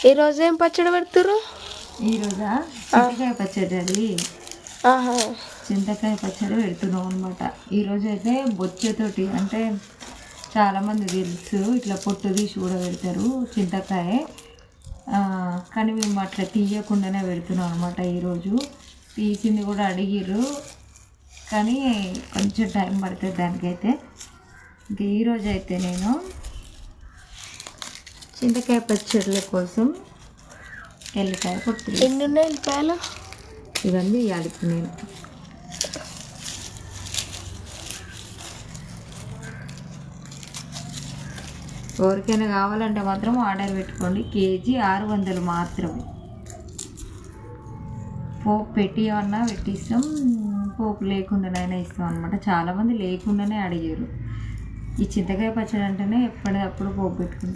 ఈరోజు ఏం పచ్చడి పెడుతురు? ఈరోజా చింతకాయ పచ్చడి. అది చింతకాయ పచ్చడి పెడుతున్నాం అనమాట. ఈరోజు అయితే బొచ్చెతోటి, అంటే చాలామంది తెలుసు ఇట్లా పొట్టు తీసి కూడా పెడతారు చింతకాయ, కానీ మేము అట్లా తీయకుండానే పెడుతున్నాం అనమాట. ఈరోజు తీసింది కూడా అడిగిర్రు, కానీ కొంచెం టైం పడుతుంది దానికైతే. ఇంకా ఈరోజు అయితే నేను చింతకాయ పచ్చడిల కోసం ఎల్లిపాయ పొట్టు, ఎన్ని ఉన్నాయి ఎల్లిపాయలు? ఇవన్నీ ఇవ్వాలి నేను. ఎవరికైనా కావాలంటే మాత్రం ఆర్డర్ పెట్టుకోండి. కేజీ 600 మాత్రమే. పోపు పెట్టి ఏమన్నా పెట్టిస్తాం, పోపు లేకుండానైనా ఇస్తాం అనమాట. చాలామంది లేకుండానే అడిగారు. ఈ చింతకాయ పచ్చడి అంటేనే ఎప్పటికప్పుడు పోపు పెట్టుకుంటాం.